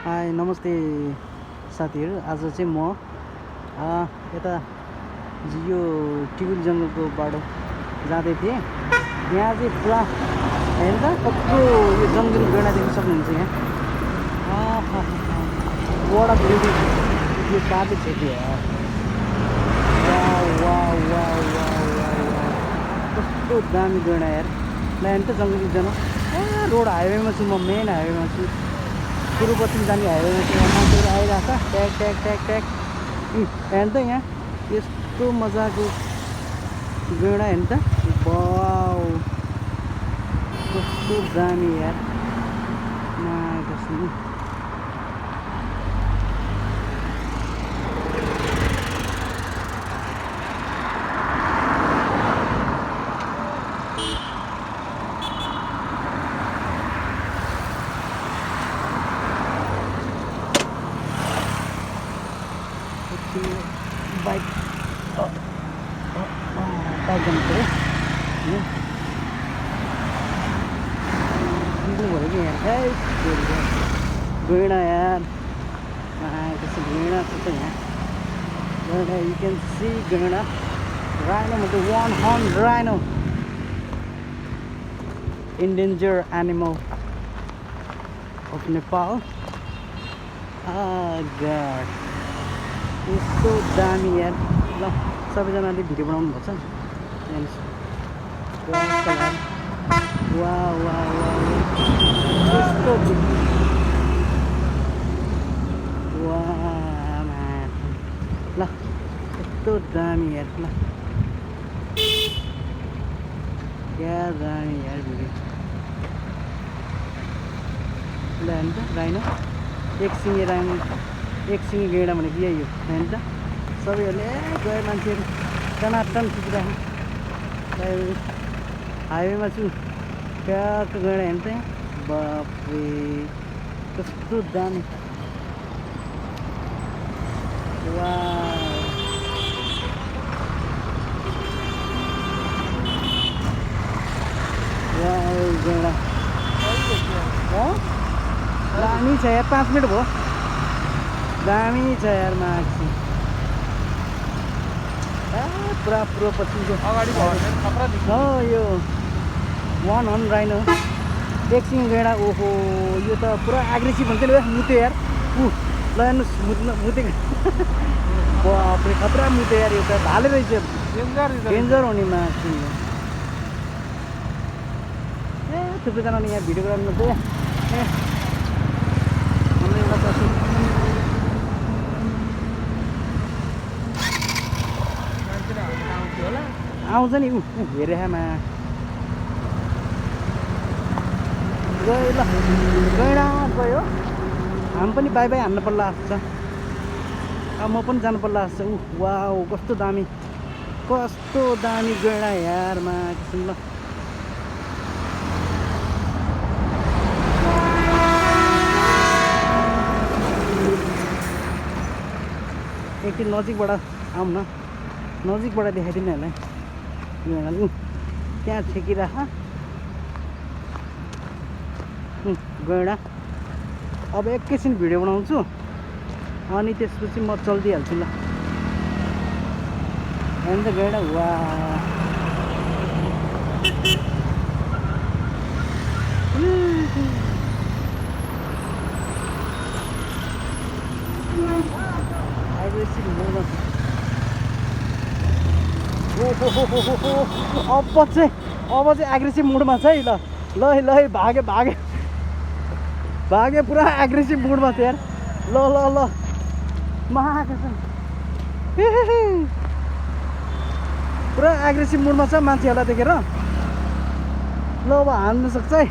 High नमस्ते साथीहरू। आज चाहिँ म यता यो टिबुल जङ्गलको बाटो जाँदै थिएँ। यहाँ चाहिँ पुरा हेर्नु त कत्रो यो जङ्गली गैँडा देख्न सक्नुहुन्छ। यहाँ वडा ब्युटी यो काटे छ कि कस्तो दामी गैँडा यार। हेर्नु त जङ्गली जन रोड हाइवेमा छु म, मेन हाइवेमा छु, तिरुपति जाने हाइवेमा छु। मान्छेहरू आइरहेको छ ट्याक ट्याक ट्याक ट्याक। हेर्नु त यहाँ यस्तो मजाको गैँडा। हेर्नु त वाउ कस्तो दामी यार। बाइक बाइक जानु पऱ्यो भयो कि यहाँ गैँडा यार। त्यसो गैँडा छ त यहाँ गैँडा। यु क्यान सी गैँडा राइनो मतलब one horn rhino, endangered animal of Nepal। God यस्तो दामी यार। ल सबैजनाले भिडियो बनाउनु पर्छ। वाह वाह वाह यस्तो वाह ल यस्तो दामी यार। ल क्या दामी यार भिडियो। ल हेर्नु त राइनो, एक सिङे राइनो, एक सिङे गैँडा भनेको यही हो। हेर्नु त सबैहरूले गए मान्छेहरू टनाटन खिचिरहेको। हाइवेमा छु ट्याक्क गैँडा। हेर्नु त यहाँ बाफ्रे कस्तो दामी। वाह गैँडा दामी छ यार। 5 मिनट भयो, दामी छ यार। मान्छे पुरा पुरो पछि अगाडि हो यो वान हर्न राइनो, एक सिङ गैँडा। ओहो यो त पुरा एग्रेसिभ हुन्छ नि मुते यार। ल हेर्नुहोस् मुतेको बाफ्रे खतरा मुते यार। यो त भाले रहेछ, डेन्जर हुने मान्छे। थुप्रैजनाले यहाँ भिडियो गराउनु थियो। आउँछ नि ऊ हेरेमा गयो। ल गैँडा गयो, हामी पनि बाई बाई हान्न पर्ला जस्तो छ। अब म पनि जानु पर्ला जस्तो छ। वाउ कस्तो दामी गैँडा यार। मा किसिम ल एकदिन नजिकबाट आउँ न, नजिकबाट देखाइदिनु होला यो त्यहाँ छेकिराख गैँडा। अब एकैछिन भिडियो बनाउँछु अनि त्यसपछि म चल्दिहाल्छु। ल हेर्नु त गैँडा। वाह एग्रेसिभ मोड। अब चाहिँ एग्रेसिभ मुडमा छ है। ल ल ल भागे भागे भागे पुरा एग्रेसिभ मुडमा छ यार। ल ल ल महाकसम पुरा एग्रेसिभ मुडमा छ मान्छेहरूलाई देखेर। ल अब हान्नु सक्छ है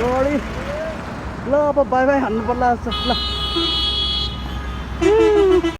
गडी। ल अब बाई बाई हान्नु पर्ला जस्तो। ल